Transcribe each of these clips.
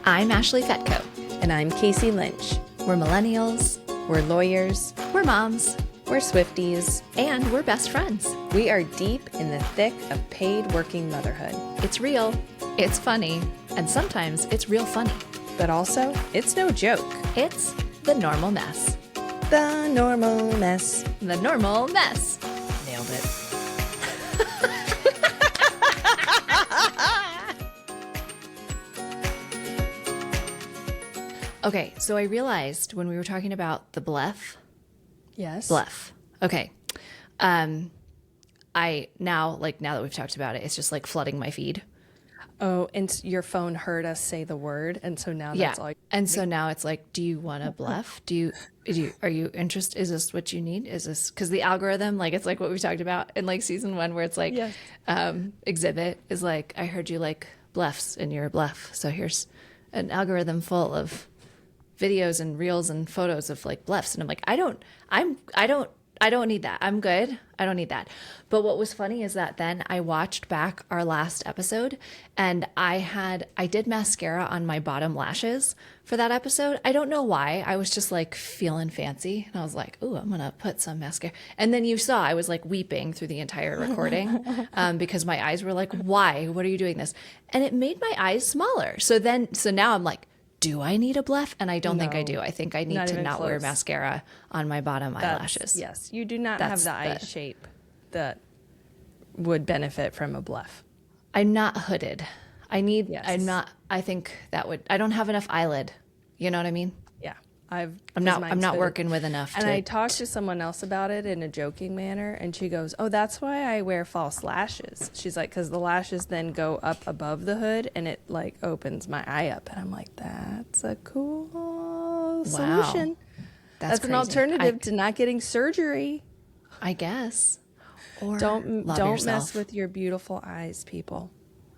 I'm Ashley Fetko. And I'm Cayce Lynch. We're millennials, We're lawyers. we're moms, We're Swifties. and we're best friends. We are deep in the thick of paid working motherhood. It's real, it's funny, and sometimes it's real funny. But also, it's no joke. It's the normal mess. The normal mess. The normal mess. Nailed it. Okay, so I realized when we were talking about the bleph. Yes. Bleph. Okay. Now that we've talked about it, it's just like flooding my feed. Oh, and your phone heard us say the word, and so now that's all. And so now it's like, do you want a bleph? Are you interested? Is this what you need? Is this because the algorithm, like it's like what we talked about in like season 1, where it's like, Yes. Exhibit is like, I heard you like blephs and you're a bleph. So here's an algorithm full of videos and reels and photos of like blephs. And I'm like, I don't need that. I'm good. I don't need that. But what was funny is that then I watched back our last episode and I did mascara on my bottom lashes for that episode. I don't know why. I was just like feeling fancy and I was like, ooh, I'm going to put some mascara. And then you saw I was like weeping through the entire recording because my eyes were like, why? What are you doing this? And it made my eyes smaller. So now I'm like, do I need a bleph? And I don't think I do. I think I need to not wear mascara on my bottom eyelashes. Yes, you do not have the eye shape that would benefit from a bleph. I'm not hooded. I think that would, I don't have enough eyelid. You know what I mean? Yeah. I'm not working with enough. And I talked to someone else about it in a joking manner, and she goes, oh, that's why I wear false lashes. She's like, because the lashes then go up above the hood and it like opens my eye up. And I'm like, that's a cool solution. That's an alternative to not getting surgery. I guess. Or don't mess with your beautiful eyes, people.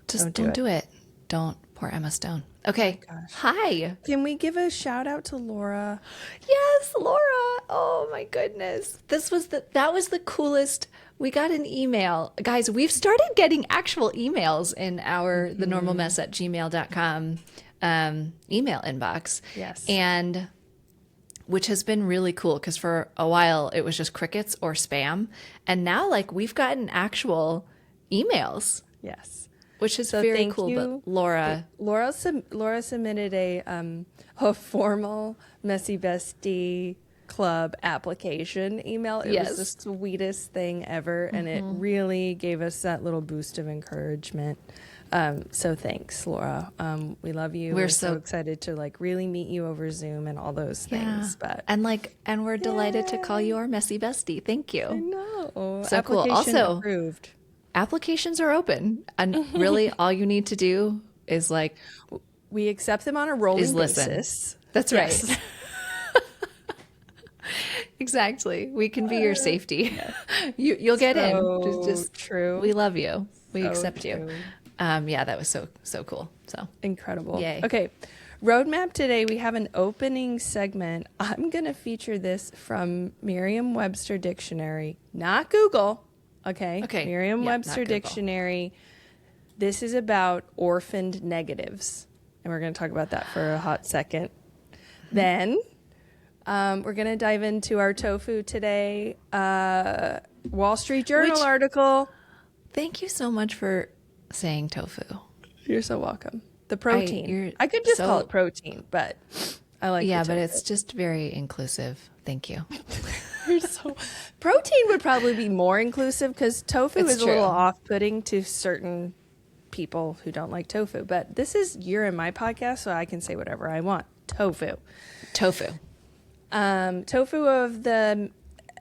Just don't do it. Don't. Poor Emma Stone. Okay. Oh, hi. Can we give a shout out to Laura? Yes, Laura. Oh my goodness. That was the coolest. We got an email. Guys, we've started getting actual emails in our thenormalmess@gmail.com email inbox. Yes. And which has been really cool because for a while it was just crickets or spam. And now like we've gotten actual emails. Yes. Which is very cool. But Laura submitted a formal Messy Bestie Club application email. It was the sweetest thing ever, and it really gave us that little boost of encouragement. So thanks, Laura. We love you. We're so excited to like really meet you over Zoom and all those things. But and we're delighted to call you our Messy Bestie. Thank you. I know. So cool. Also, approved. Applications are open, and really all you need to do is like we accept them on a rolling basis. That's right. Exactly. We can be your safety. You'll get in. Just true. We love you. We accept you. Yeah, that was so cool. So incredible. Yay. Okay. Roadmap today, we have an opening segment. I'm going to feature this from Merriam-Webster Dictionary, not Google. Okay. Merriam-Webster Dictionary. This is about orphaned negatives. And we're going to talk about that for a hot second. Then we're going to dive into our tofu today. Wall Street Journal article. Thank you so much for saying tofu. You're so welcome. The protein. I could just call it protein, but I like Yeah, but it's just very inclusive. Thank you. Protein would probably be more inclusive because tofu is a little off-putting to certain people who don't like tofu. But you're in my podcast, so I can say whatever I want. Tofu. Tofu of the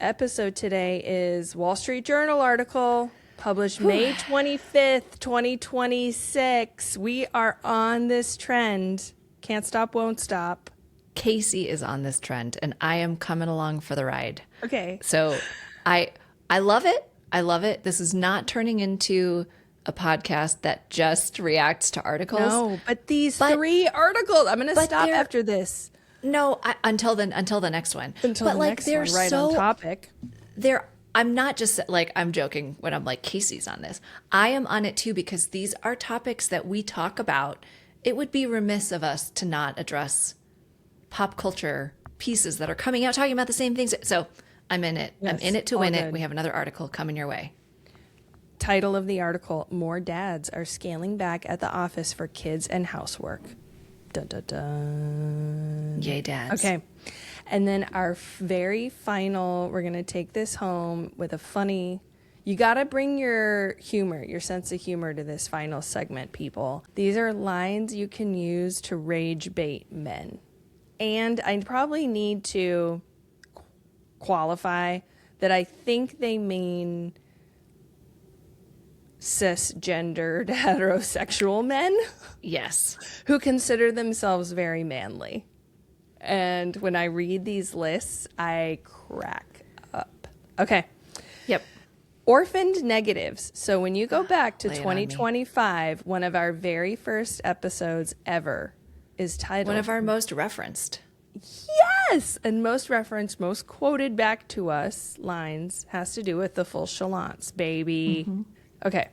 episode today is Wall Street Journal article published May 25th, 2026. We are on this trend. Can't stop, won't stop. Cayce is on this trend, and I am coming along for the ride. Okay. So I love it. I love it. This is not turning into a podcast that just reacts to articles. No, but these 3 articles, I'm going to stop after this. No, until the next one. They're right on topic. I'm not just like, I'm joking when I'm like, Cayce's on this. I am on it too because these are topics that we talk about it would be remiss of us to not address pop culture pieces that are coming out talking about the same things. So I'm in it. Yes, I'm in it to win it. We have another article coming your way. Title of the article: More dads are scaling back at the office for kids and housework. Dun, dun, dun. Yay, dads. Okay. And then our very final, we're going to take this home with a funny, you got to bring your humor, your sense of humor to this final segment, people. These are lines you can use to rage bait men. And I probably need to qualify that I think they mean cisgendered heterosexual men. Yes. Who consider themselves very manly. And when I read these lists, I crack up. Okay. Yep. Orphaned negatives. So when you go back to 2025, one of our very first episodes ever is titled... One of our most referenced. Yes! And most referenced, most quoted back to us lines has to do with the full chalance, baby. Mm-hmm. Okay.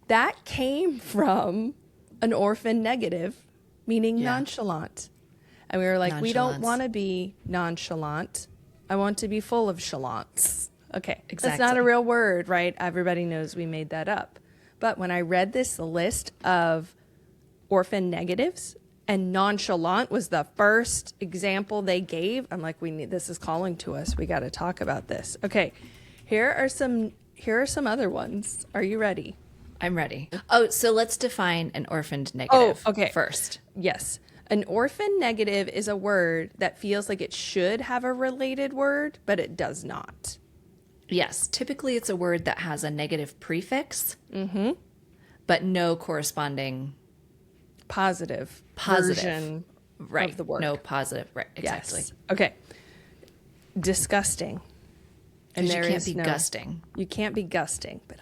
That came from an orphan negative, meaning nonchalant. And we were like, we don't want to be nonchalant. I want to be full of chalance. Okay. Exactly. That's not a real word, right? Everybody knows we made that up. But when I read this list of orphan negatives, and nonchalant was the first example they gave, I'm like, this is calling to us. We got to talk about this. Okay. Here are some other ones. Are you ready? I'm ready. Oh, so let's define an orphaned negative first. Yes. An orphan negative is a word that feels like it should have a related word, but it does not. Yes. Typically, it's a word that has a negative prefix, but no corresponding positive version of the word. No positive. Right. Exactly. Yes. Okay. Disgusting. And you can't be gusting. You can't be gusting, but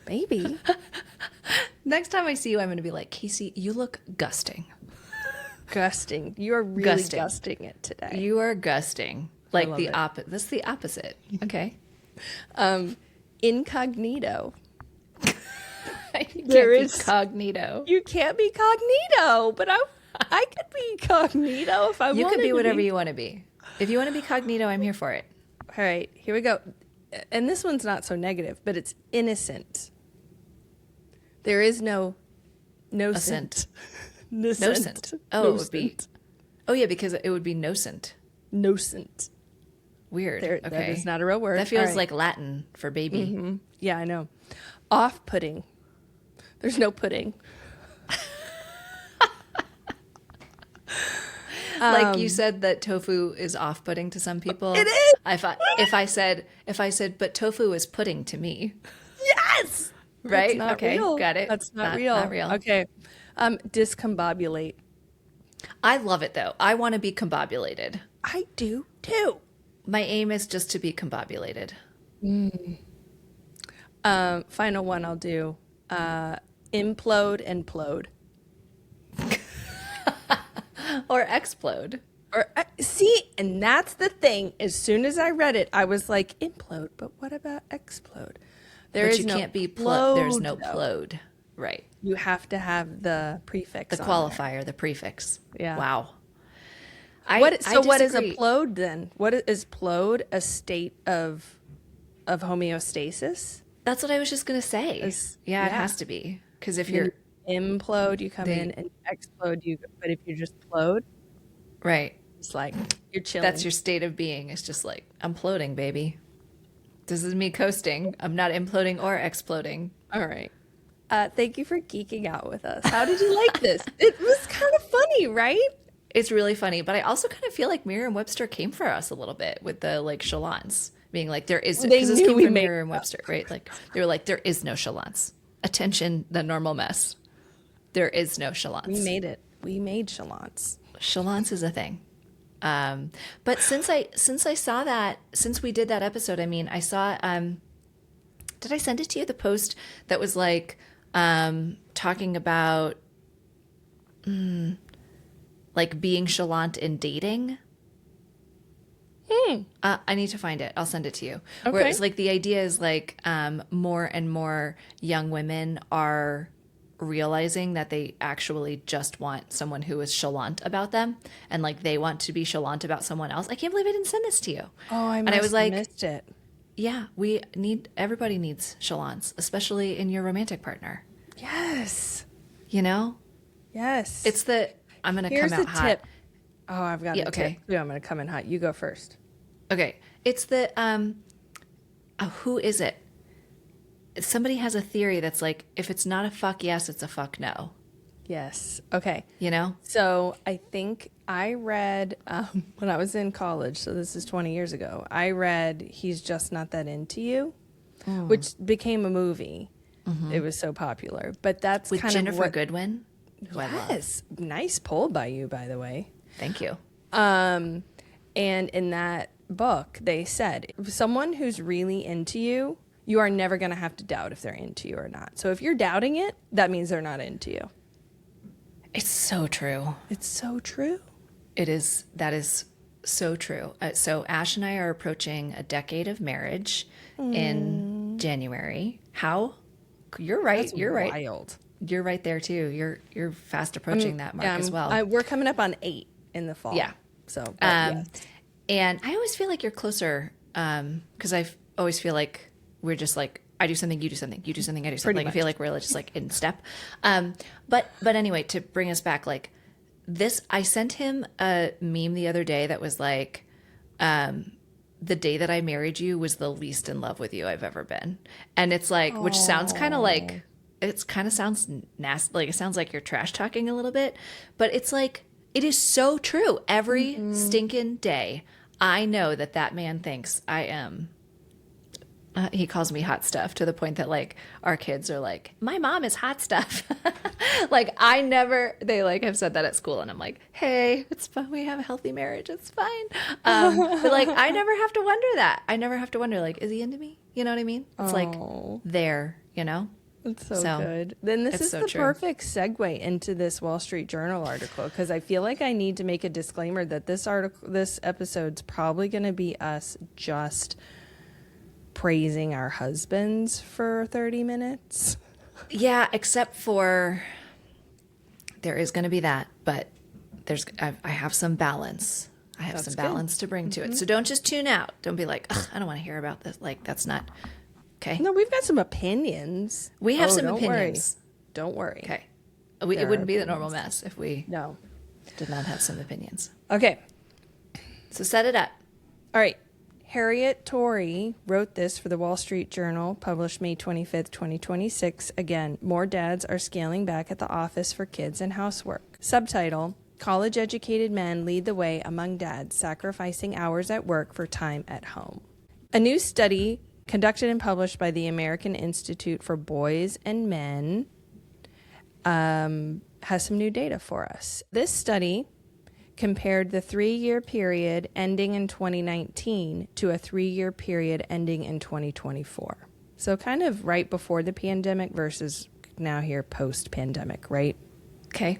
maybe. Next time I see you, I'm going to be like, Cayce, you look gusting. Gusting. You are really gusting it today. You are gusting. Like the opposite. That's the opposite. Okay. Incognito. There is cognito. You can't be cognito, but I could be cognito if I wanted to. You can be whatever you want to be. If you want to be cognito, I'm here for it. All right, here we go. And this one's not so negative, but it's innocent. There is no scent. Nocent. Oh, it would be. Oh, yeah, because it would be nocent. Nocent. Weird. Okay. That is not a real word. That feels like Latin for baby. Mm-hmm. Yeah, I know. Off-putting. There's no pudding. Like you said that tofu is off-putting to some people. It is. If I said, but tofu is pudding to me. Yes. Right? That's not real. Got it. That's not real. Not real. Okay. Discombobulate. I love it though. I want to be combobulated. I do too. My aim is just to be combobulated. Final one I'll do. Implode and plode. Or explode. Or see, and that's the thing. As soon as I read it, I was like, implode, but what about explode? There's no plode. Right. You have to have the prefix. The qualifier, the prefix. Yeah. Wow. What is a plode then? What is plode? A state of homeostasis? That's what I was just going to say. It has to be. Because if you're implode, you come in, and explode, but if you just plode, right, it's like you're chilling. That's your state of being. It's just like, I'm ploding, baby. This is me coasting. I'm not imploding or exploding. All right. Thank you for geeking out with us. How did you like this? It was kind of funny, right? It's really funny, but I also kind of feel like Merriam-Webster came for us a little bit with the like chalance, being like there is. Because this came from Merriam-Webster, right? Like they were like, there is no chalance. Attention, the normal mess. There is no chalance. We made it. We made chalance. Chalance is a thing. But since I saw that, since we did that episode, I mean, I saw. Did I send it to you? The post that was like talking about like being chalant in dating. I need to find it. I'll send it to you. Okay. Where it's like the idea is like more and more young women are realizing that they actually just want someone who is chalant about them, and like they want to be chalant about someone else. I can't believe I didn't send this to you. Oh, I must have missed it. Yeah, everybody needs chalance, especially in your romantic partner. Yes. You know? Yes. I'm going to come out hot. Tip. Oh, I've got a tip. Yeah, I'm going to come in hot. You go first. Okay. It's who is it? Somebody has a theory that's like, if it's not a fuck yes, it's a fuck no. Yes. Okay. You know? So I think I read, when I was in college, so this is 20 years ago, I read He's Just Not That Into You, which became a movie. Mm-hmm. It was so popular. But that's with kind Jennifer of Goodwin. Yes. Nice pull by you, by the way. Thank you. And in that book, they said, someone who's really into you, you are never going to have to doubt if they're into you or not. So if you're doubting it, that means they're not into you. It's so true. It's so true. It is. That is so true. So Ash and I are approaching a decade of marriage in January. How? You're right. That's you're wild. Right. You're right there too. You're fast approaching that mark as well. We're coming up on 8 in the fall. Yeah. So. Yes. And I always feel like you're closer because I always feel like we're just like, I do something, you do something, you do something, I do something. Like, I feel like we're just like in step. But anyway, to bring us back, like this, I sent him a meme the other day that was like, the day that I married you was the least in love with you I've ever been. And it's like, which sounds kind of like, it kind of sounds nasty. Like it sounds like you're trash talking a little bit, but it's like, it is so true. Every stinking day, I know that man thinks I am. He calls me hot stuff to the point that like our kids are like, my mom is hot stuff. Like they like have said that at school, and I'm like, hey, it's fine. We have a healthy marriage. It's fine. But like, I never have to wonder that. I never have to wonder like, is he into me? You know what I mean? It's like there, you know? It's so good. Then this is the perfect segue into this Wall Street Journal article, because I feel like I need to make a disclaimer that this episode's probably going to be us just praising our husbands for 30 minutes. Yeah, except for there is going to be that, but I have some balance. I have some balance to bring to it. So don't just tune out. Don't be like, I don't want to hear about this. Like, that's not okay. No, we've got some opinions. We have some opinions. Don't worry. Okay. It wouldn't be the normal mess if we did not have some opinions. Okay. So set it up. All right. Harriet Torrey wrote this for the Wall Street Journal, published May 25th, 2026. Again, more dads are scaling back at the office for kids and housework. Subtitle, College-educated men lead the way among dads, sacrificing hours at work for time at home. A new study conducted and published by the American Institute for Boys and Men has some new data for us. This study compared the 3-year period ending in 2019 to a 3-year period ending in 2024. So kind of right before the pandemic versus now here post-pandemic, right? Okay.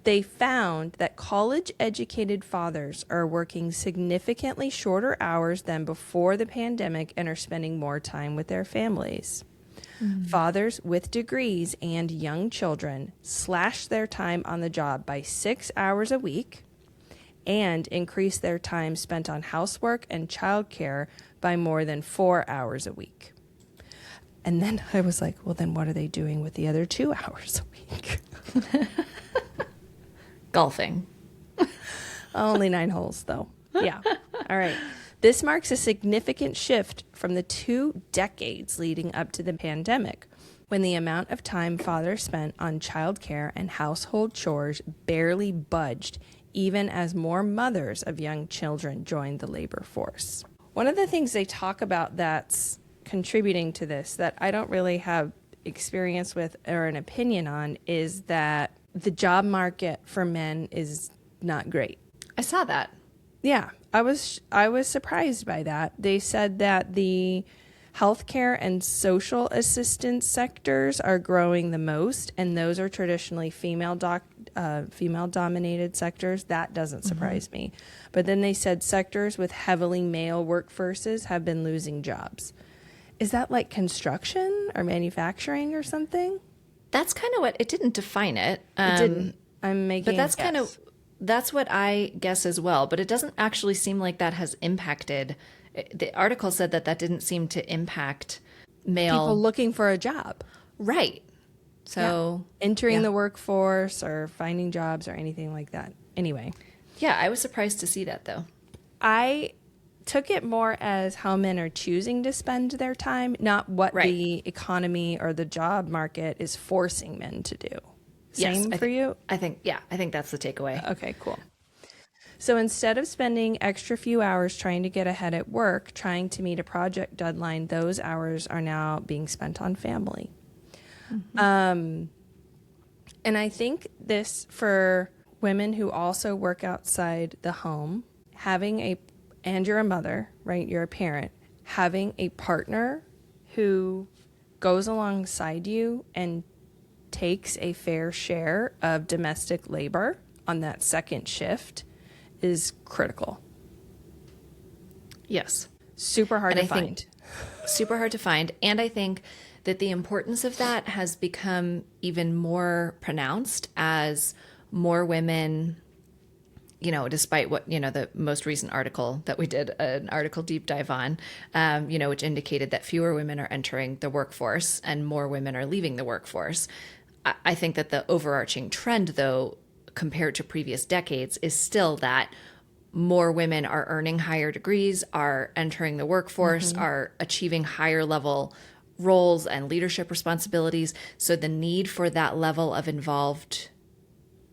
They found that college-educated fathers are working significantly shorter hours than before the pandemic and are spending more time with their families. Fathers with degrees and young children slash their time on the job by 6 hours a week and increase their time spent on housework and childcare by more than 4 hours a week. And then I was like, well, then what are they doing with the other 2 hours a week? Golfing. Only 9 holes, though. Yeah. All right. This marks a significant shift from the 2 decades leading up to the pandemic, when the amount of time fathers spent on childcare and household chores barely budged, even as more mothers of young children joined the labor force. One of the things they talk about that's contributing to this that I don't really have experience with or an opinion on is that the job market for men is not great. I saw that. Yeah, I was surprised by that. They said that the healthcare and social assistance sectors are growing the most, and those are traditionally female-dominated sectors. That doesn't surprise me. But then they said sectors with heavily male workforces have been losing jobs. Is that like construction or manufacturing or something? That's kind of what, it didn't define it. It didn't. I'm making But that's kind of, that's what I guess as well. But it doesn't actually seem like that has impacted. The article said that that didn't seem to impact male. People looking for a job. Right. So. Entering the workforce or finding jobs or anything like that. Anyway. Yeah, I was surprised to see that, though. I took it more as how men are choosing to spend their time, not what the economy or the job market is forcing men to do. Same for you? I think that's the takeaway. Okay, cool. So instead of spending extra few hours trying to get ahead at work, trying to meet a project deadline, those hours are now being spent on family. Mm-hmm. And I think this, for women who also work outside the home, and you're a mother, right? You're a parent. Having a partner who goes alongside you and takes a fair share of domestic labor on that second shift is critical. Yes. Super hard to find. Super hard to find. And I think that the importance of that has become even more pronounced as more women, you know, despite what, you know, the most recent article that we did, an article deep dive on, you know, which indicated that fewer women are entering the workforce and more women are leaving the workforce. I think that the overarching trend, though, compared to previous decades, is still that more women are earning higher degrees, are entering the workforce, are achieving higher level roles and leadership responsibilities. So the need for that level of involved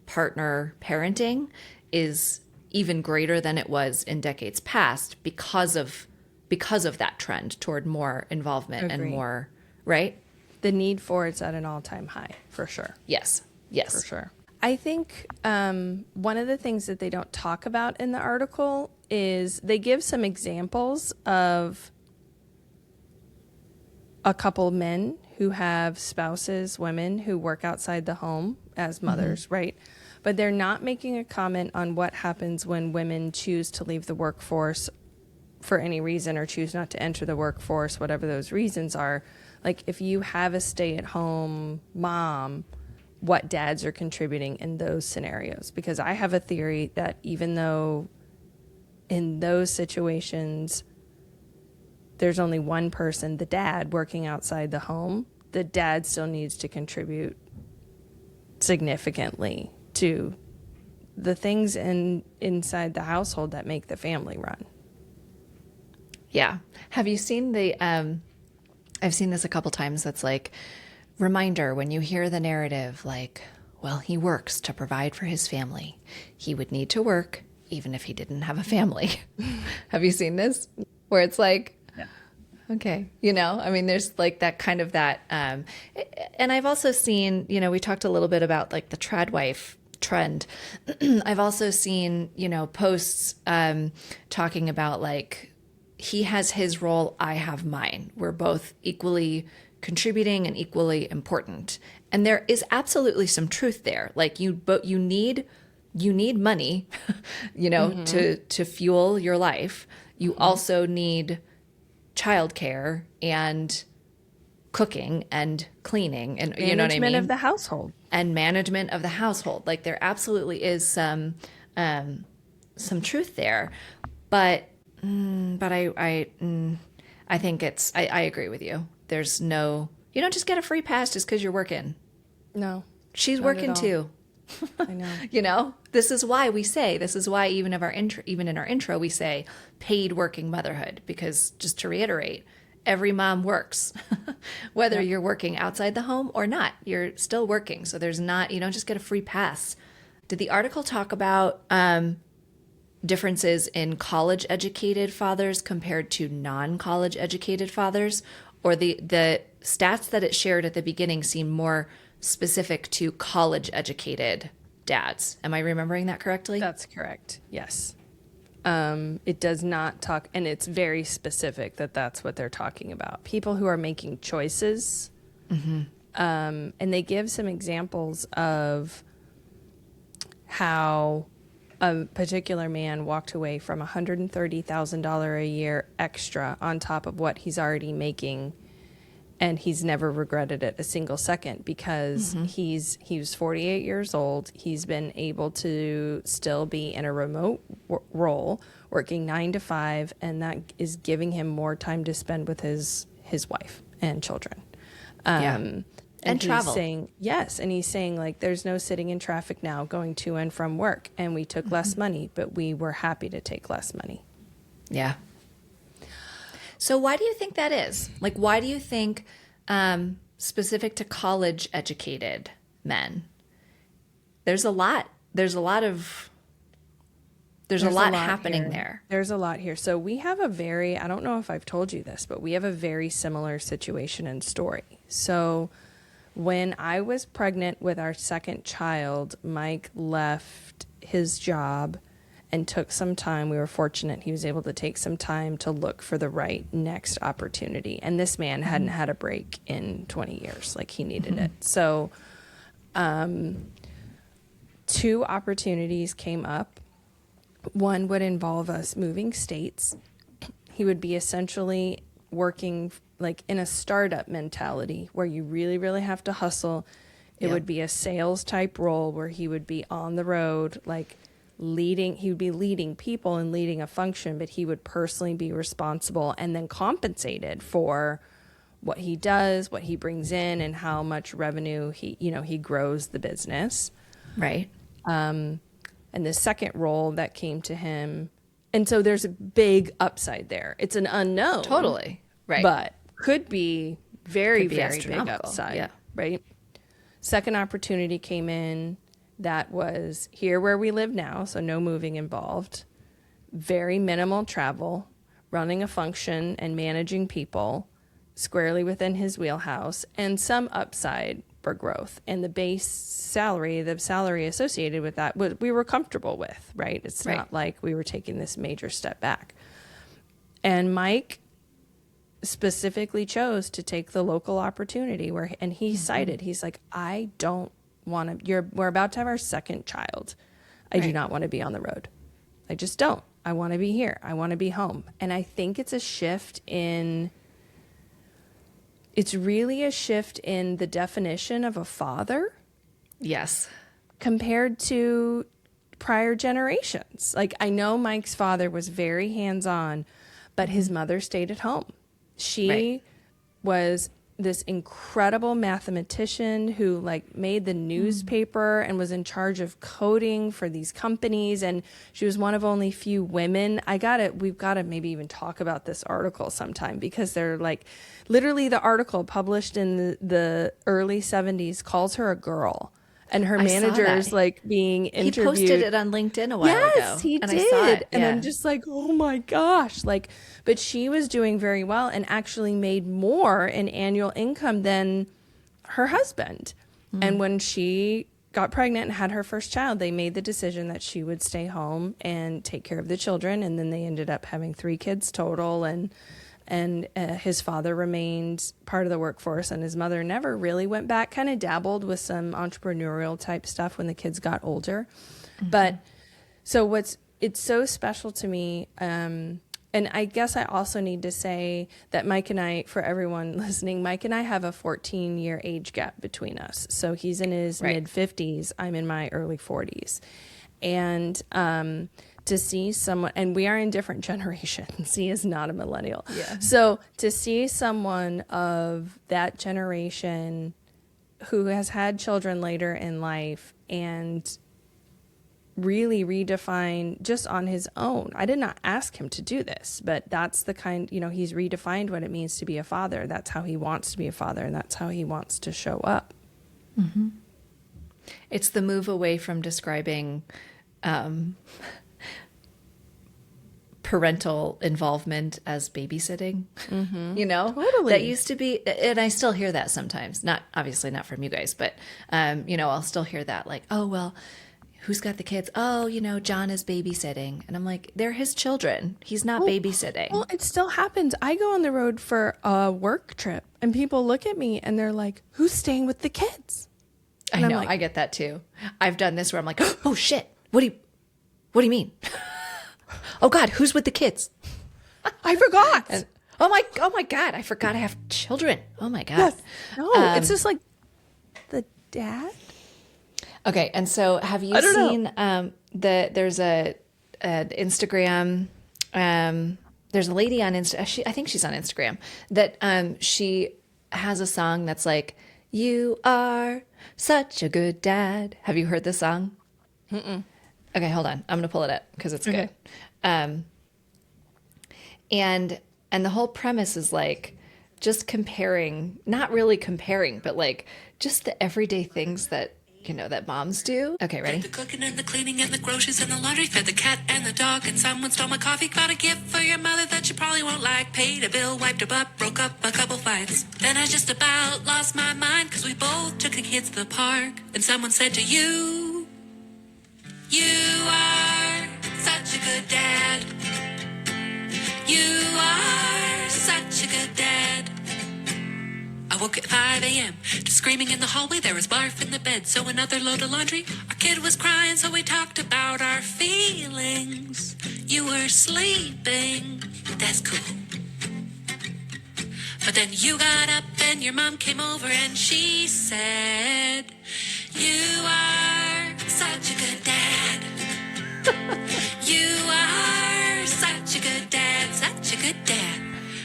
partner parenting is even greater than it was in decades past because of that trend toward more involvement and more, right? The need for it's at an all-time high, for sure. Yes. For sure. I think one of the things that they don't talk about in the article is they give some examples of a couple men who have spouses, women who work outside the home as mothers, right? But they're not making a comment on what happens when women choose to leave the workforce for any reason or choose not to enter the workforce, whatever those reasons are. Like if you have a stay-at-home mom, what dads are contributing in those scenarios. Because I have a theory that even though in those situations there's only one person, the dad, working outside the home, the dad still needs to contribute significantly to the things inside the household that make the family run. Yeah. Have you seen I've seen this a couple times. That's like, reminder when you hear the narrative, like, well, he works to provide for his family. He would need to work even if he didn't have a family. Have you seen this? Where it's like, okay, you know, I mean, there's like that kind of that. And I've also seen, you know, we talked a little bit about like the trad wife trend. I've also seen, you know, posts talking about like, he has his role, I have mine. We're both equally contributing and equally important. And there is absolutely some truth there. Like you need money, you know, to fuel your life. You also need childcare and cooking and cleaning and you know what I mean? Management of the household. And management of the household. Like there absolutely is some truth there. But I think I agree with you. There's no, you don't just get a free pass just because you're working. No. She's working too. I know. You know, this is why even in our intro, we say paid working motherhood, because just to reiterate, every mom works, whether you're working outside the home or not, you're still working. So you don't just get a free pass. Did the article talk about differences in college educated fathers compared to non-college educated fathers? Or the stats that it shared at the beginning seem more specific to college educated dads. Am I remembering that correctly? That's correct. Yes. It does not talk, and it's very specific that that's what they're talking about. People who are making choices. And they give some examples of how a particular man walked away from $130,000 a year extra on top of what he's already making And he's never regretted it a single second because he was 48 years old. He's been able to still be in a remote role, working 9 to 5, and that is giving him more time to spend with his wife and children. And travel. Saying, yes. And he's saying, like, there's no sitting in traffic now going to and from work. And we took less money, but we were happy to take less money. Yeah. So why do you think that is? Like, why do you think, specific to college educated men, there's a lot happening there. There's a lot here. So we have I don't know if I've told you this, but we have a very similar situation and story. So when I was pregnant with our second child, Mike left his job and took some time. We were fortunate he was able to take some time to look for the right next opportunity. And this man hadn't had a break in 20 years. Like, he needed it. So 2 opportunities came up. One would involve us moving states. He would be essentially working like in a startup mentality where you really, really have to hustle. It would be a sales type role where he would be on the road, like, he would be leading people and leading a function, but he would personally be responsible and then compensated for what he does, what he brings in, and how much revenue he grows the business. Right. And the second role that came to him, and so there's a big upside there. It's an unknown. Totally. Right. But could be very, very big astronomical. upside. Yeah. Right. Second opportunity came in. That was here where we live now, so no moving involved, very minimal travel, running a function and managing people squarely within his wheelhouse, and some upside for growth. And the salary associated with that, we were comfortable with, right? It's not like we were taking this major step back. And Mike specifically chose to take the local opportunity and he cited, he's like, I don't want to, we're about to have our second child. I do not want to be on the road. I just don't. I want to be here. I want to be home. And I think it's really a shift in the definition of a father. Yes. Compared to prior generations. Like, I know Mike's father was very hands-on, but his mother stayed at home. She was this incredible mathematician who, like, made the newspaper and was in charge of coding for these companies. And she was one of only few women. We've got to maybe even talk about this article sometime, because they're like, literally the article published in the early 70s calls her a girl. And her manager is like being interviewed. He posted it on LinkedIn a while ago. Yes, he did. I saw it. And I'm just like, oh my gosh. Like, but she was doing very well and actually made more in annual income than her husband. And when she got pregnant and had her first child, they made the decision that she would stay home and take care of the children. And then they ended up having 3 kids total. And his father remained part of the workforce, and his mother never really went back, kind of dabbled with some entrepreneurial type stuff when the kids got older. But so it's so special to me. And I guess I also need to say that Mike and I, for everyone listening, Mike and I have a 14-year age gap between us. So he's in his mid 50s. I'm in my early 40s. And, to see someone, and we are in different generations. He is not a millennial. Yeah. So to see someone of that generation who has had children later in life and really redefine just on his own. I did not ask him to do this, but that's the kind, he's redefined what it means to be a father. That's how he wants to be a father, and that's how he wants to show up. Mm-hmm. It's the move away from describing parental involvement as babysitting, Totally. That used to be, and I still hear that sometimes, obviously not from you guys, but, I'll still hear that, like, oh, well, who's got the kids? Oh, John is babysitting. And I'm like, they're his children. He's not babysitting. Well, it still happens. I go on the road for a work trip and people look at me and they're like, who's staying with the kids? And I know, I get that too. I've done this where I'm like, oh shit, what do you mean? Oh God, who's with the kids? I forgot. Oh my God. I forgot I have children. Oh my God. Yes. No, it's just like the dad. Okay. And so have you seen, there's a Instagram, there's a lady on Insta. I think she's on Instagram that, she has a song that's like, "You are such a good dad." Have you heard this song? Mm-mm. Okay, hold on. I'm going to pull it up because it's good. And the whole premise is like just comparing, not really comparing, but like just the everyday things that, you know, that moms do. Okay, ready? The cooking and the cleaning and the groceries and the laundry, fed the cat and the dog, and someone stole my coffee. Got a gift for your mother that you probably won't like. Paid a bill, wiped her butt, broke up a couple fights. Then I just about lost my mind because we both took the kids to the park, and someone said to you, "You are such a good dad. You are such a good dad." I woke at 5 a.m. to screaming in the hallway. There was barf in the bed, so another load of laundry. Our kid was crying, so we talked about our feelings. You were sleeping. That's cool. But then you got up and your mom came over and she said, "You are such a good dad. You are such a good dad, such a good dad."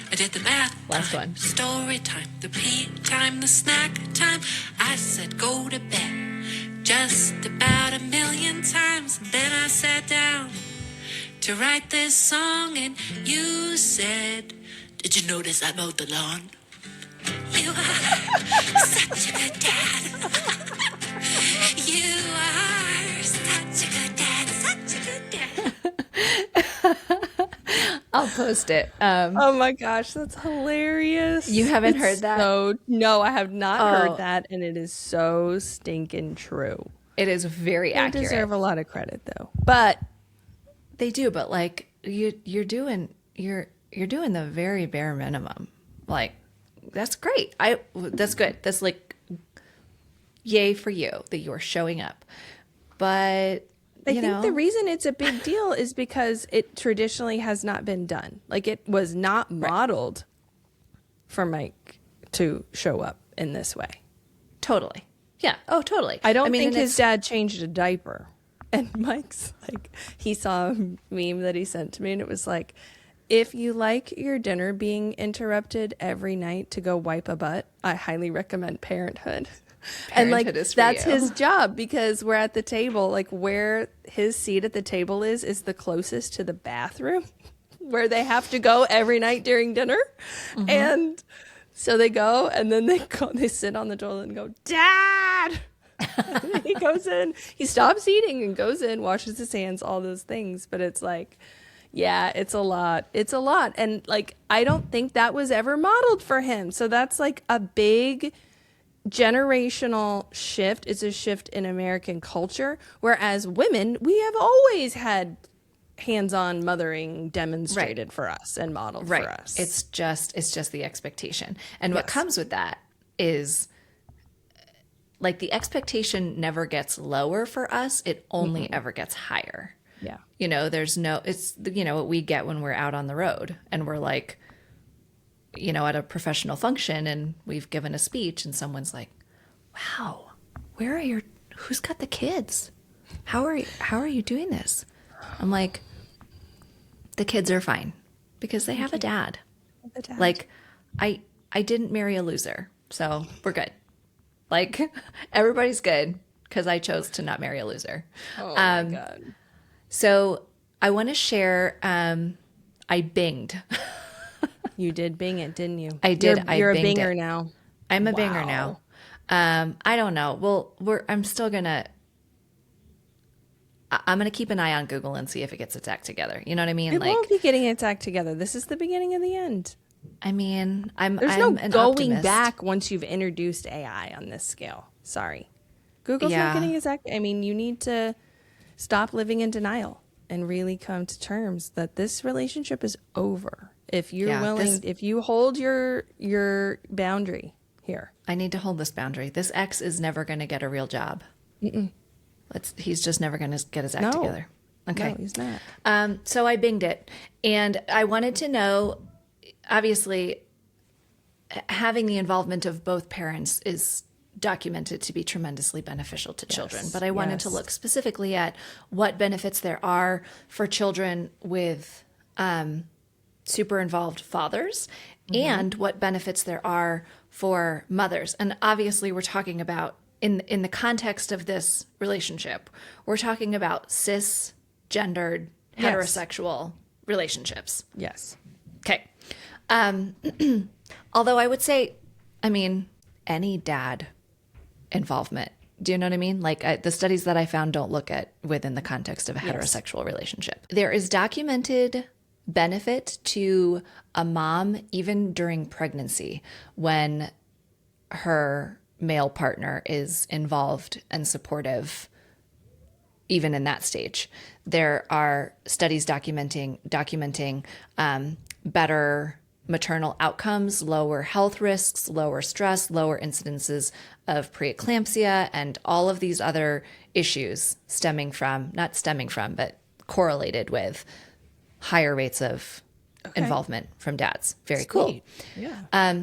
I did the math. Last one. Story time, the pee time, the snack time. I said go to bed just about a million times. And then I sat down to write this song and you said, "Did you notice I mowed the lawn?" You are such a good dad. You are such a good dad, such a good dad. I'll post it. Oh my gosh, that's hilarious. You haven't heard that? No, I have not heard that, and it is so stinking true. It is very accurate. They deserve a lot of credit though. But they do, but like you're doing the very bare minimum. Like that's great. That's good. That's like yay for you that you're showing up. But I think the reason it's a big deal is because it traditionally has not been done. Like it was not modeled for Mike to show up in this way. Totally. Yeah. Oh, totally. I don't think his dad changed a diaper. And Mike's like, he saw a meme that he sent to me and it was like, if you like your dinner being interrupted every night to go wipe a butt, I highly recommend Parenthood. And like that's his job because we're at the table, like where his seat at the table is the closest to the bathroom where they have to go every night during dinner. Mm-hmm. And so they go and then they sit on the toilet and go, "Dad!" And he goes in, he stops eating and goes in, washes his hands, all those things. But it's like, yeah, it's a lot. It's a lot. And like, I don't think that was ever modeled for him. So that's like a big generational shift. It's a shift in American culture, whereas women, we have always had hands-on mothering demonstrated for us and modeled for us. It's just the expectation. And what comes with that is like the expectation never gets lower for us. It only ever gets higher. Yeah. You know, it's what we get when we're out on the road and we're like, you know, at a professional function and we've given a speech and someone's like, "Wow, who's got the kids? How are you doing this?" I'm like, the kids are fine because they have a dad. Like I didn't marry a loser, so we're good. Like everybody's good because I chose to not marry a loser. Oh my God. So I want to share, I binged. You did bing it, didn't you? I did. You're a binger now. I'm a binger now. I don't know. Well, I'm gonna keep an eye on Google and see if it gets its act together. You know what I mean? It won't be getting its act together. This is the beginning of the end. I mean, There's I'm no an going optimist. back once you've introduced AI on this scale. Sorry. Google's not getting its act. I mean, you need to stop living in denial and really come to terms that this relationship is over. If you're willing, if you hold your boundary here. I need to hold this boundary. This ex is never going to get a real job. He's just never going to get his act together. Okay. No, he's not. So I binged it and I wanted to know, obviously having the involvement of both parents is documented to be tremendously beneficial to children. But I wanted to look specifically at what benefits there are for children with super involved fathers and what benefits there are for mothers. And obviously we're talking about, in the context of this relationship, we're talking about cisgendered heterosexual relationships. Yes. Okay. Although I would say, I mean, any dad involvement. Do you know what I mean? Like the studies that I found don't look at within the context of a heterosexual relationship. There is documented benefit to a mom even during pregnancy when her male partner is involved and supportive even in that stage. There are studies documenting better maternal outcomes, lower health risks, lower stress, lower incidences of preeclampsia, and all of these other issues but correlated with higher rates of involvement from dads. Very cool. Yeah.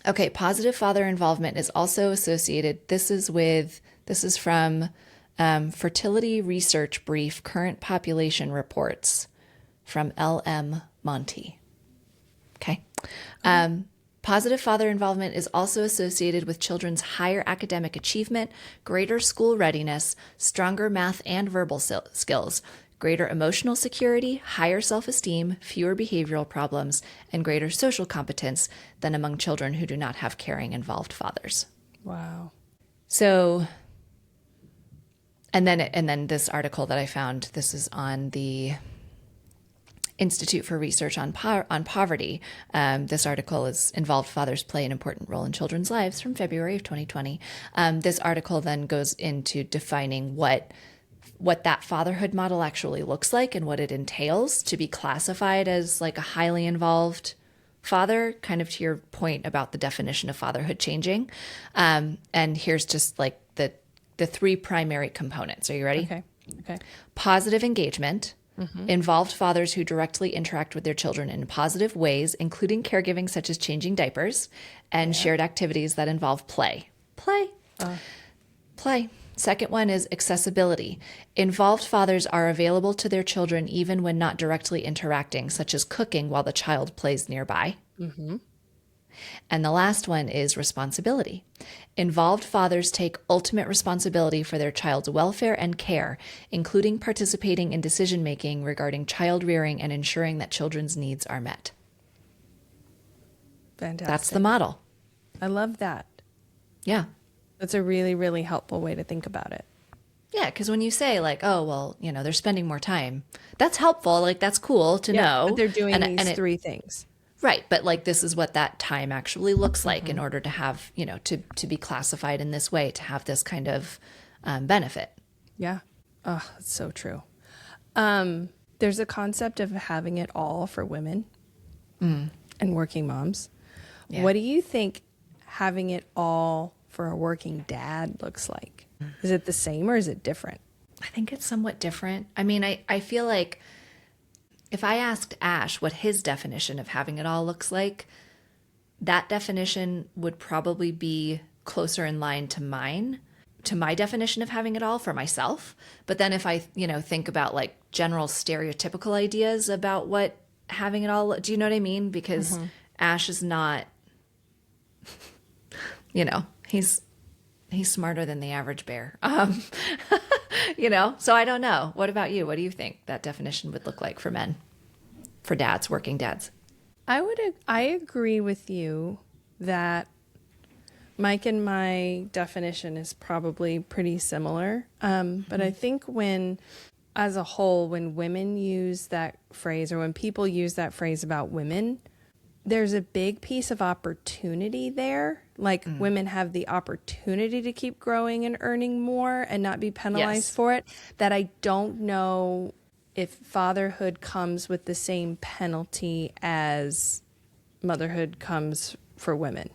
Okay, positive father involvement is also associated. This is from Fertility Research Brief, Current Population Reports from L.M. Monty. Okay. Positive father involvement is also associated with children's higher academic achievement, greater school readiness, stronger math and verbal skills, greater emotional security, higher self-esteem, fewer behavioral problems, and greater social competence than among children who do not have caring, involved fathers. Wow. So, and then this article that I found, this is on the Institute for Research on Poverty. This article is Involved Fathers Play an Important Role in Children's Lives from February of 2020. This article then goes into defining what that fatherhood model actually looks like and what it entails to be classified as like a highly involved father, kind of to your point about the definition of fatherhood changing. And here's just like the three primary components. Are you ready? Okay. Positive engagement. Involved fathers who directly interact with their children in positive ways, including caregiving such as changing diapers, and shared activities that involve play. Play. Second one is accessibility. Involved fathers are available to their children even when not directly interacting, such as cooking while the child plays nearby. And the last one is responsibility. Involved fathers take ultimate responsibility for their child's welfare and care, including participating in decision-making regarding child rearing and ensuring that children's needs are met. Fantastic. That's the model. I love that. Yeah. That's a really, really helpful way to think about it. Yeah, because when you say like, oh, well, they're spending more time, that's helpful. Like, that's cool to know. But they're doing these three things. Right. But like, this is what that time actually looks like in order to have, to be classified in this way, to have this kind of benefit. Yeah. Oh, that's so true. There's a concept of having it all for women and working moms. Yeah. What do you think having it all for a working dad looks like? Is it the same or is it different? I think it's somewhat different. I mean, I feel like if I asked Ash what his definition of having it all looks like, that definition would probably be closer in line to my definition of having it all for myself. But then if I, think about like general stereotypical ideas about what having it all, do you know what I mean? Because Ash is not, he's smarter than the average bear. So I don't know. What about you? What do you think that definition would look like for men, for dads, working dads? I agree with you that Mike and my definition is probably pretty similar. But I think as a whole, when women use that phrase or when people use that phrase about women, there's a big piece of opportunity there. Like women have the opportunity to keep growing and earning more and not be penalized for it. That I don't know if fatherhood comes with the same penalty as motherhood comes for women.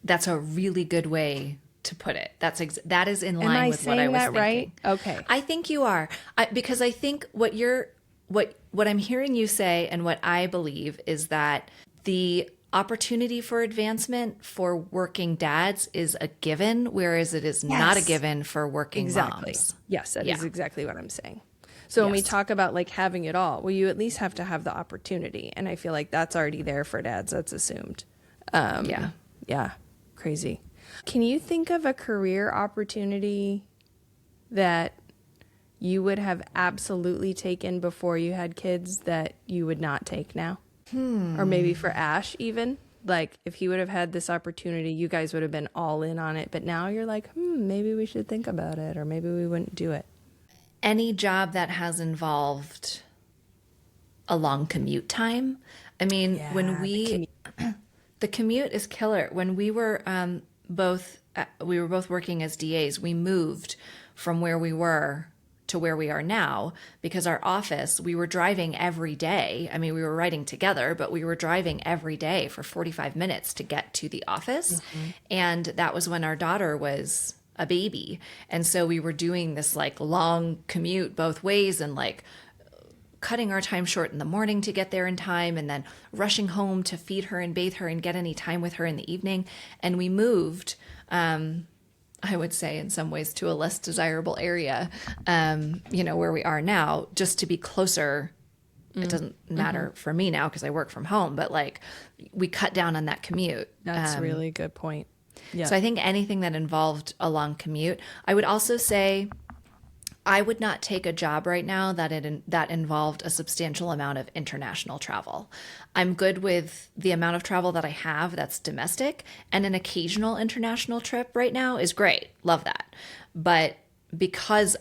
That's a really good way to put it. That is in line with what I was thinking. Right? Okay. I think you are. Because I think what you're what I'm hearing you say and what I believe is that the opportunity for advancement for working dads is a given, whereas it is not a given for working moms. Yes, that is exactly what I'm saying. So when we talk about like having it all, well, you at least have to have the opportunity. And I feel like that's already there for dads. That's assumed. Yeah. Crazy. Can you think of a career opportunity that you would have absolutely taken before you had kids that you would not take now? Or maybe for Ash even, like if he would have had this opportunity, you guys would have been all in on it. But now you're like, maybe we should think about it, or maybe we wouldn't do it. Any job that has involved a long commute time. I mean, when the commute is killer. When we were both working as DAs, we moved from where we were to where we are now because our office, we were driving every day. I mean, we were writing together, but we were driving every day for 45 minutes to get to the office. And that was when our daughter was a baby. And so we were doing this like long commute both ways and like cutting our time short in the morning to get there in time and then rushing home to feed her and bathe her and get any time with her in the evening. And we moved, I would say in some ways to a less desirable area, where we are now, just to be closer. It doesn't matter for me now because I work from home, but like we cut down on that commute. That's a really good point. Yeah. So I think anything that involved a long commute. I would also say I would not take a job right now that involved a substantial amount of international travel. I'm good with the amount of travel that I have that's domestic, and an occasional international trip right now is great. Love that. But because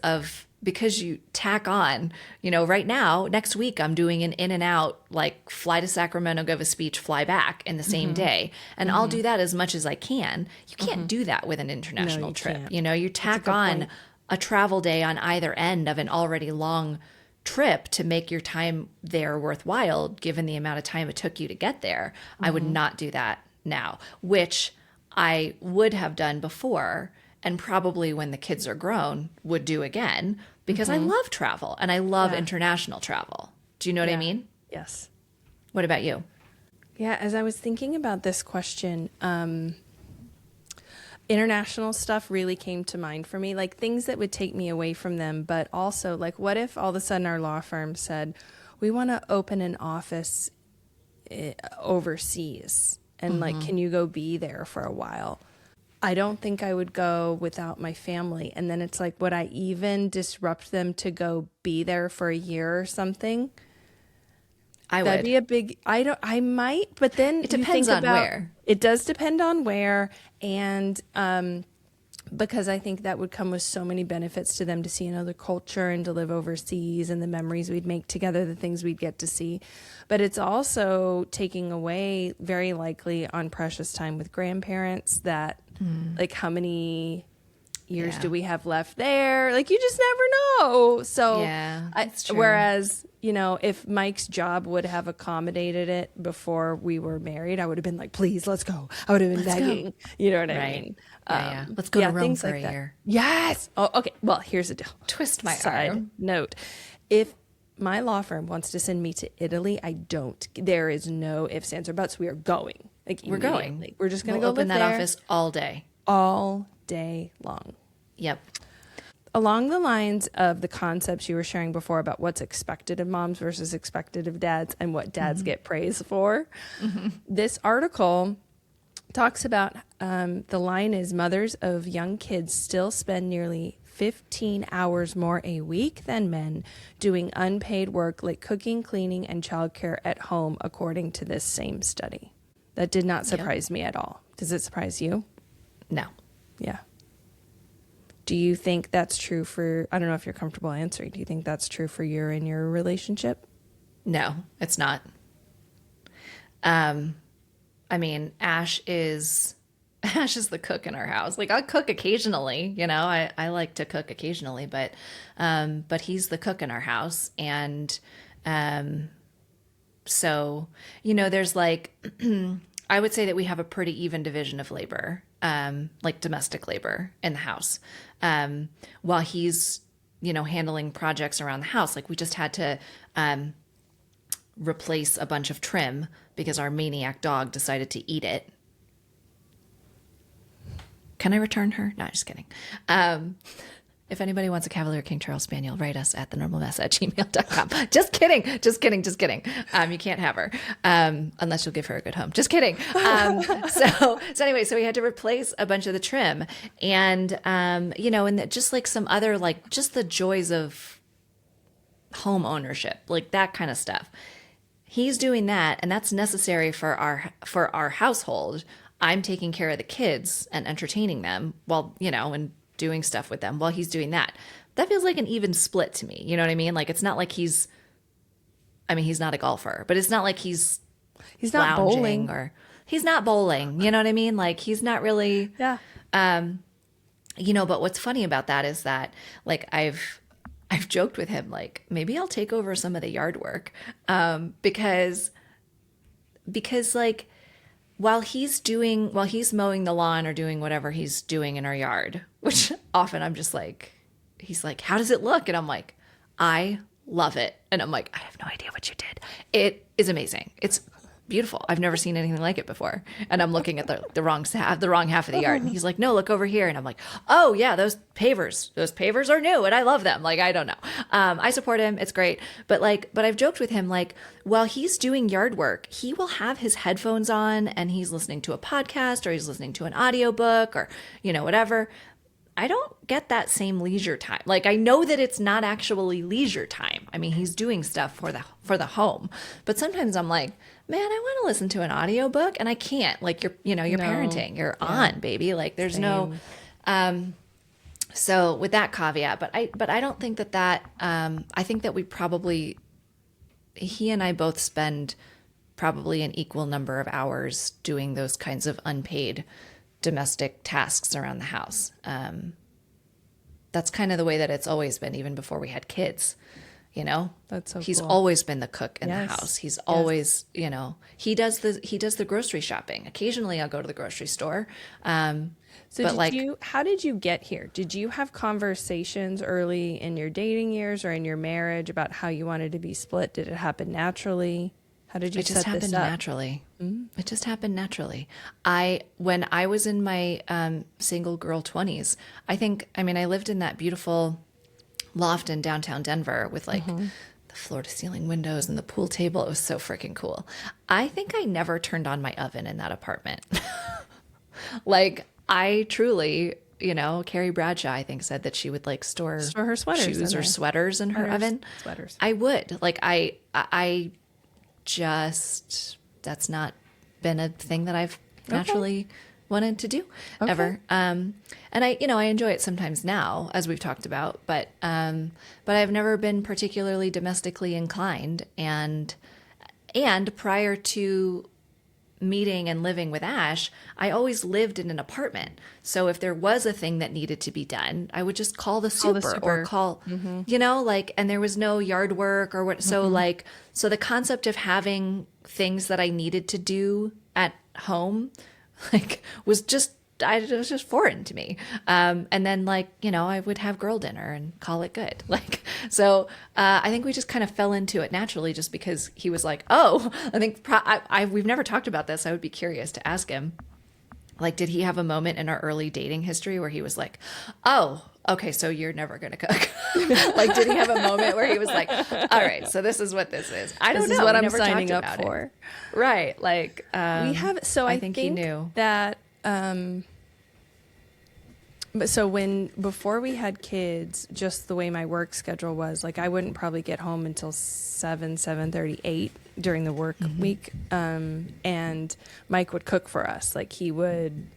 you tack on, right now, next week, I'm doing an in and out, like fly to Sacramento, give a speech, fly back in the same day. And I'll do that as much as I can. You can't do that with an international trip. Can't. You tack on a travel day on either end of an already long trip to make your time there worthwhile, given the amount of time it took you to get there. I would not do that now, which I would have done before. And probably when the kids are grown would do again because I love travel and I love international travel. Do you know what I mean? Yes. What about you? Yeah, as I was thinking about this question, international stuff really came to mind for me, like things that would take me away from them, but also like what if all of a sudden our law firm said, we want to open an office overseas and like, can you go be there for a while? I don't think I would go without my family. And then it's like, would I even disrupt them to go be there for a year or something? That'd be a big, I might, but then it depends on where. It does depend on where. And, because I think that would come with so many benefits to them to see another culture and to live overseas and the memories we'd make together, the things we'd get to see. But it's also taking away very likely on precious time with grandparents that like how many years do we have left there? Like you just never know. So that's true. Whereas, if Mike's job would have accommodated it before we were married, I would have been like, please, let's go. I would have been begging. You know what I mean? Let's go to Rome for a year. Yes. Oh, okay. Well, here's the deal. Twist my Side arm. note. If my law firm wants to send me to Italy, there is no ifs, ands, or buts. We are going. Like we're going. We're just going to go open live that there office all day. All day long. Yep. Along the lines of the concepts you were sharing before about what's expected of moms versus expected of dads and what dads get praise for, this article talks about the line is mothers of young kids still spend nearly 15 hours more a week than men doing unpaid work like cooking, cleaning, and childcare at home, according to this same study. That did not surprise me at all. Does it surprise you? No. Yeah. Do you think that's true for, I don't know if you're comfortable answering, do you think that's true for you in your relationship? No, it's not. I mean, Ash is the cook in our house. Like I cook occasionally, I like to cook occasionally, but he's the cook in our house. And, so, there's like, I would say that we have a pretty even division of labor, like domestic labor in the house. While he's handling projects around the house. Like we just had to replace a bunch of trim because our maniac dog decided to eat it. Can I return her? No, just kidding. If anybody wants a Cavalier King Charles Spaniel, write us at thenormalmess@gmail.com. Just kidding. Just kidding. Just kidding. You can't have her unless you'll give her a good home. Just kidding. So anyway, so we had to replace a bunch of the trim and, and just like some other, like just the joys of home ownership, like that kind of stuff. He's doing that, and that's necessary for our household. I'm taking care of the kids and entertaining them while, and doing stuff with them while he's doing that. That feels like an even split to me. You know what I mean? Like, it's not like he's not a golfer, but it's not like he's not bowling or he's not bowling. You know what I mean? Like, he's not really, yeah. But what's funny about that is that like, I've joked with him, like, maybe I'll take over some of the yard work. Because like, while he's mowing the lawn or doing whatever he's doing in our yard, which often I'm just like, he's like, how does it look? And I'm like, I love it. And I'm like, I have no idea what you did. It is amazing. It's beautiful. I've never seen anything like it before. And I'm looking at the wrong half of the yard. And he's like, no, look over here. And I'm like, oh yeah, those pavers are new and I love them. Like, I don't know. I support him. It's great. But I've joked with him, like, while he's doing yard work, he will have his headphones on and he's listening to a podcast or he's listening to an audiobook or, whatever. I don't get that same leisure time. Like, I know that it's not actually leisure time. I mean, he's doing stuff for the home. But sometimes I'm like, man, I want to listen to an audiobook and I can't. Like, you're parenting. You're on, baby. Like, there's Same. no so with that caveat, but I don't think that I think that he and I both spend probably an equal number of hours doing those kinds of unpaid domestic tasks around the house. That's kind of the way that it's always been, even before we had kids. That's so he's cool. always been the cook in Yes. the house. He's always, he does the grocery shopping. Occasionally I'll go to the grocery store. How did you get here? Did you have conversations early in your dating years or in your marriage about how you wanted to be split? Did it happen naturally? How did you set this up? It just happened naturally. It just happened naturally. When I was in my single girl 20s, I lived in that beautiful loft in downtown Denver with like the floor to ceiling windows and the pool table. It was so freaking cool. I think I never turned on my oven in that apartment. Like, I truly, Carrie Bradshaw, I think, said that she would like store her sweaters shoes or sweaters in her oven. Sweaters. I would. Like, I just, that's not been a thing that I've naturally wanted to do ever. And I enjoy it sometimes now, as we've talked about, but I've never been particularly domestically inclined. And prior to meeting and living with Ash, I always lived in an apartment. So if there was a thing that needed to be done, I would just call the super. Or call, and there was no yard work or what. So so the concept of having things that I needed to do at home, was just foreign to me. And then I would have girl dinner and call it good. I think we just kind of fell into it naturally just because he was like, oh, I think we've never talked about this. I would be curious to ask him, like, did he have a moment in our early dating history where he was like, oh, okay, so you're never going to cook? Like, did he have a moment where he was like, all right, so this is what this is. I don't know. This is what We I'm never signing talked up about for. it. Right. Like, we have, so I think he knew that, but so before we had kids, just the way my work schedule was, like, I wouldn't probably get home until 7:30, 8 during the work week. And Mike would cook for us. Like, he would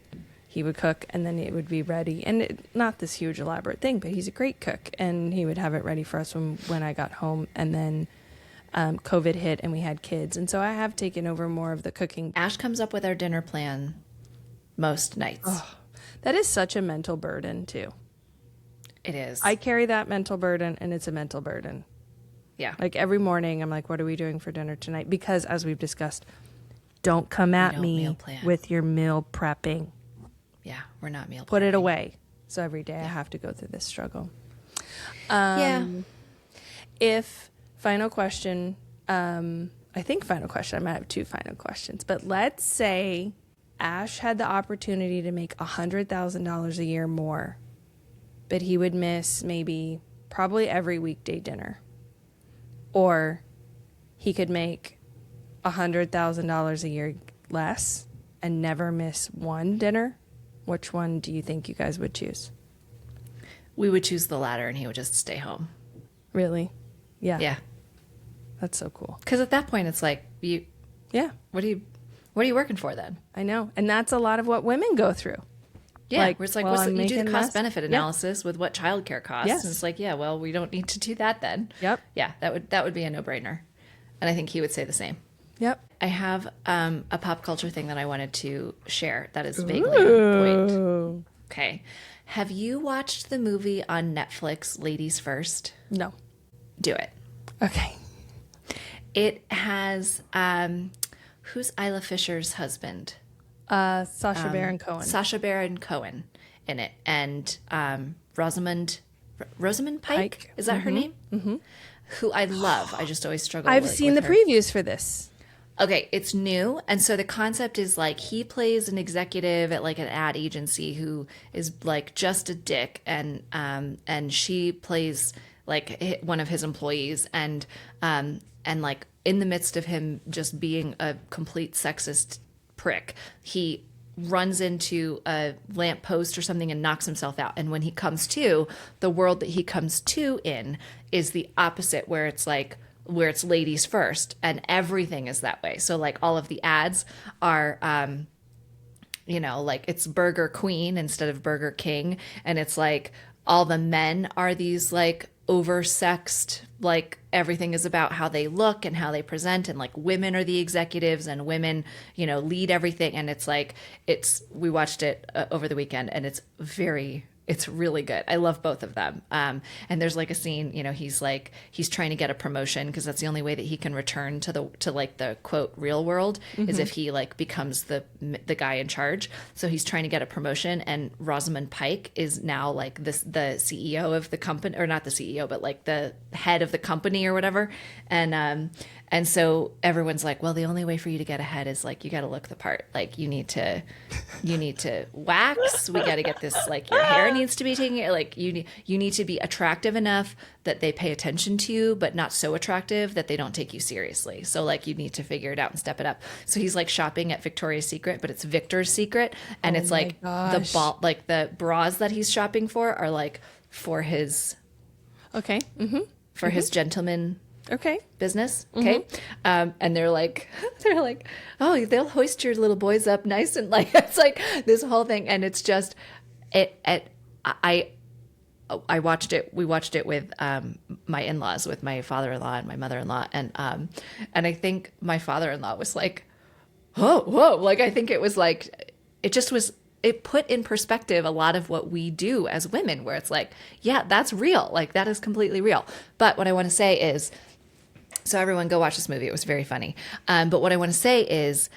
cook and then it would be ready. And not this huge elaborate thing, but he's a great cook. And he would have it ready for us when I got home. And then COVID hit and we had kids. And so I have taken over more of the cooking. Ash comes up with our dinner plan most nights. Oh, that is such a mental burden too. It is. I carry that mental burden, and it's a mental burden. Yeah. Like, every morning I'm like, what are we doing for dinner tonight? Because, as we've discussed, don't come at me with your meal prepping. Yeah, we're not meal prepping. Put it away. So every day I have to go through this struggle. Yeah. If final question, I think final question, I might have two final questions, but let's say Ash had the opportunity to make $100,000 a year more, but he would miss probably every weekday dinner. Or he could make $100,000 a year less and never miss one dinner. Which one do you think you guys would choose? We would choose the latter, and he would just stay home. Really? Yeah. Yeah. That's so cool. Because at that point, it's like, yeah. What are you working for then? I know. And that's a lot of what women go through. Yeah. Where it's like, you do the cost benefit analysis with what childcare costs. Yes. And it's like, yeah, well, we don't need to do that then. Yep. Yeah. That would be a no-brainer. And I think he would say the same. Yep. I have a pop culture thing that I wanted to share that is vaguely on point. Okay. Have you watched the movie on Netflix, Ladies First? No. Do it. Okay. It has, who's Isla Fisher's husband? Sacha Baron Cohen. Sacha Baron Cohen in it. And Rosamund Pike? Is that her name? Mm-hmm. Who I love. I just always struggle I've with seen the her. previews for this. Okay, it's new. And so the concept is like he plays an executive at like an ad agency who is like just a dick, and she plays like one of his employees, and like in the midst of him just being a complete sexist prick, he runs into a lamppost or something and knocks himself out. And when he comes to, the world that he comes to in is the opposite, where it's ladies first, and everything is that way. So like all of the ads are, like it's Burger Queen instead of Burger King. And it's like all the men are these like oversexed, like everything is about how they look and how they present, and like women are the executives and women, lead everything. And it's like, we watched it over the weekend, and it's really good. I love both of them. And there's like a scene, he's trying to get a promotion because that's the only way that he can return to the quote real world is if he like becomes the guy in charge. So he's trying to get a promotion, and Rosamund Pike is now like the CEO of the company, or not the CEO, but like the head of the company or whatever. And so everyone's like, well, the only way for you to get ahead is like, you got to look the part. Like you need to wax. We got to get this, like your hair needs to be taken. Like you need to be attractive enough that they pay attention to you, but not so attractive that they don't take you seriously. So like you need to figure it out and step it up. So he's like shopping at Victoria's Secret, but it's Victor's Secret. And it's like the bras that he's shopping for are like for his, his gentleman business. Okay. And they're like, oh, they'll hoist your little boys up nice. And like, it's like this whole thing. And it's just, I watched it. We watched it with my in-laws, with my father-in-law and my mother-in-law. And I think my father-in-law was like, whoa. Like, I think it was like, it put in perspective a lot of what we do as women, where it's like, yeah, that's real. Like that is completely real. But what I want to say is, so everyone go watch this movie. It was very funny. But what I want to say is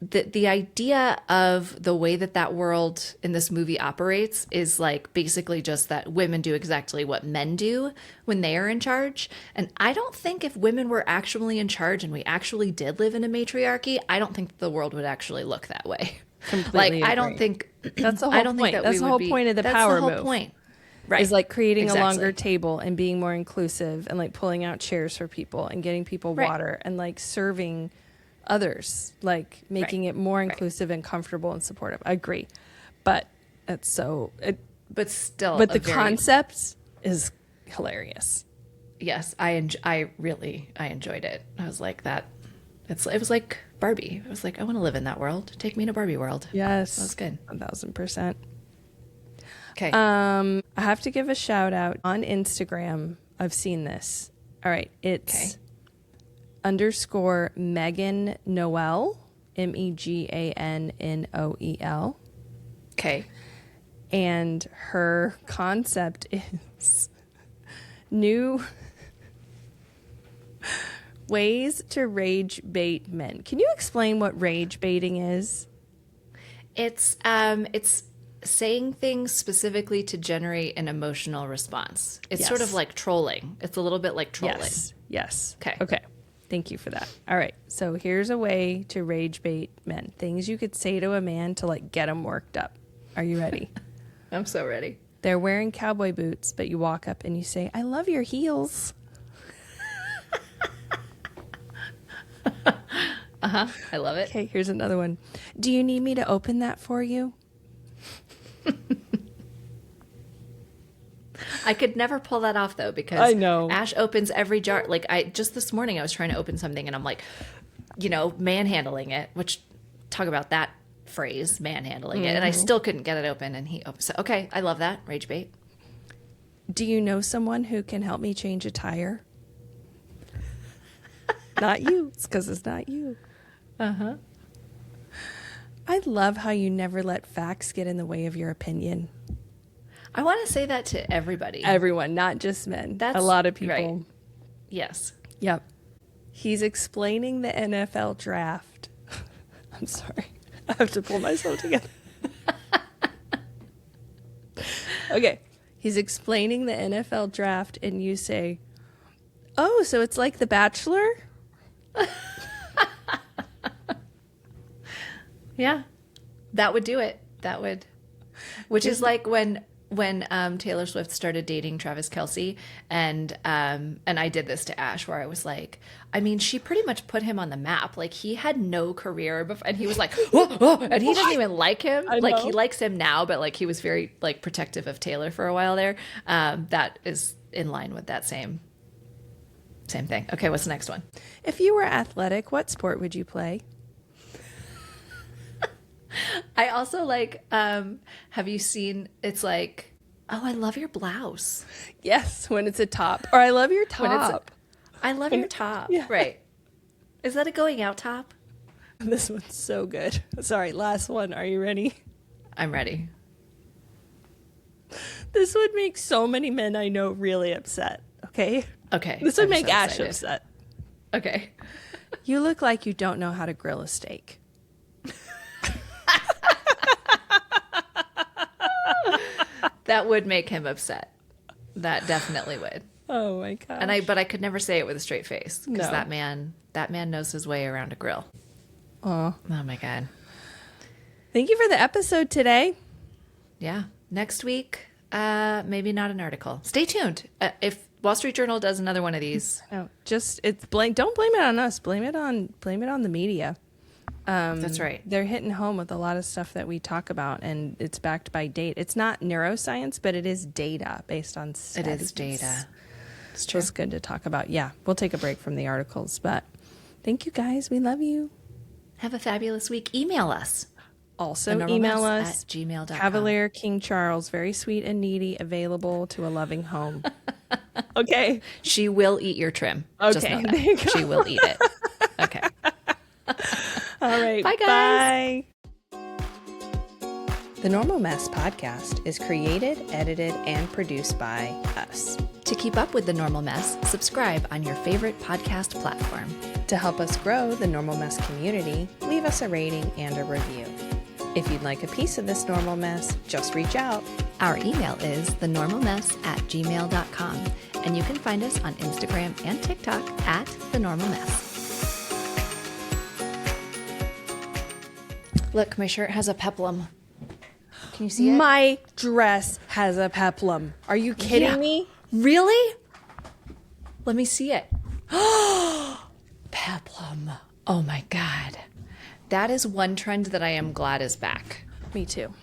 the idea of the way that world in this movie operates is like basically just that women do exactly what men do when they are in charge. And I don't think if women were actually in charge and we actually did live in a matriarchy, I don't think the world would actually look that way. Completely I don't think that's the whole point. That's the whole point of the power move. Point. Right. Is like creating a longer table and being more inclusive and like pulling out chairs for people and getting people water and like serving others, like making it more inclusive and comfortable and supportive. I agree. But it's but the concept is hilarious. Yes, I really enjoyed it. I was like that. It was like Barbie. I was like, I want to live in that world. Take me to Barbie world. Yes. That's good. 1,000%. Okay. I have to give a shout out on Instagram. I've seen this. All right. It's _ Megan Noel, MEGANNOEL. Okay. And her concept is new ways to rage bait men. Can you explain what rage baiting is? It's saying things specifically to generate an emotional response. It's Yes. sort of like trolling. It's a little bit like trolling. Yes. Okay. Okay. Thank you for that. All right. So here's a way to rage bait men. Things you could say to a man to like get him worked up. Are you ready? I'm so ready. They're wearing cowboy boots, but you walk up and you say, "I love your heels." I love it. Okay, here's another one. "Do you need me to open that for you?" I could never pull that off though, because I know. Ash opens every jar. Like just this morning I was trying to open something and I'm like, manhandling it, which talk about that phrase, manhandling it. And I still couldn't get it open and he opens it. Okay. I love that. Rage bait. "Do you know someone who can help me change a tire?" Not you. It's because it's not you. "I love how you never let facts get in the way of your opinion." I want to say that to everybody. Everyone, not just men. That's a lot of people. right. Yes. Yep. "He's explaining the NFL draft." I'm sorry. I have to pull myself together. Okay. "He's explaining the NFL draft," and you say, "Oh, so it's like The Bachelor?" Yeah. That would do it. That would. Which is like when Taylor Swift started dating Travis Kelce, and I did this to Ash, where I was like, I mean, she pretty much put him on the map. Like he had no career before, and he was like, whoa, and he doesn't even like him. Like he likes him now, but like he was very like protective of Taylor for a while there. That is in line with that same thing. Okay, what's the next one? "If you were athletic, what sport would you play?" I also like, have you seen, it's like, oh, I love your blouse. Yes, when it's a top. Or "I love your top." I love your top. Yeah. Right. Is that a going out top? This one's so good. Sorry, last one. Are you ready? I'm ready. This would make so many men I know really upset. Okay? Okay. This would I'm make so Ash excited. upset. Okay. "You look like you don't know how to grill a steak." That would make him upset. That definitely would. Oh my gosh. But I could never say it with a straight face, because No. that man knows his way around a grill. Aw. Oh my God. Thank you for the episode today. Yeah. Next week, maybe not an article. Stay tuned. If Wall Street Journal does another one of these. No, don't blame it on us. Blame it on the media. That's right. They're hitting home with a lot of stuff that we talk about, and it's backed by data. It's not neuroscience, but it is data based on studies. It is data. It's just good to talk about. Yeah, we'll take a break from the articles, but thank you guys. We love you. Have a fabulous week. Email us. Also, thenormalmess email us at gmail.com. Cavalier King Charles, very sweet and needy, available to a loving home. Okay. She will eat your trim. Okay, Just know that. there you go. She will eat it. Okay. All right. Bye, guys. Bye. The Normal Mess podcast is created, edited, and produced by us. To keep up with The Normal Mess, subscribe on your favorite podcast platform. To help us grow the Normal Mess community, leave us a rating and a review. If you'd like a piece of this normal mess, just reach out. Our email is thenormalmess@gmail.com, and you can find us on Instagram and TikTok at thenormalmess. Look, my shirt has a peplum. Can you see it? My dress has a peplum. Are you kidding me? Really? Let me see it. Peplum. Oh my God. That is one trend that I am glad is back. Me too.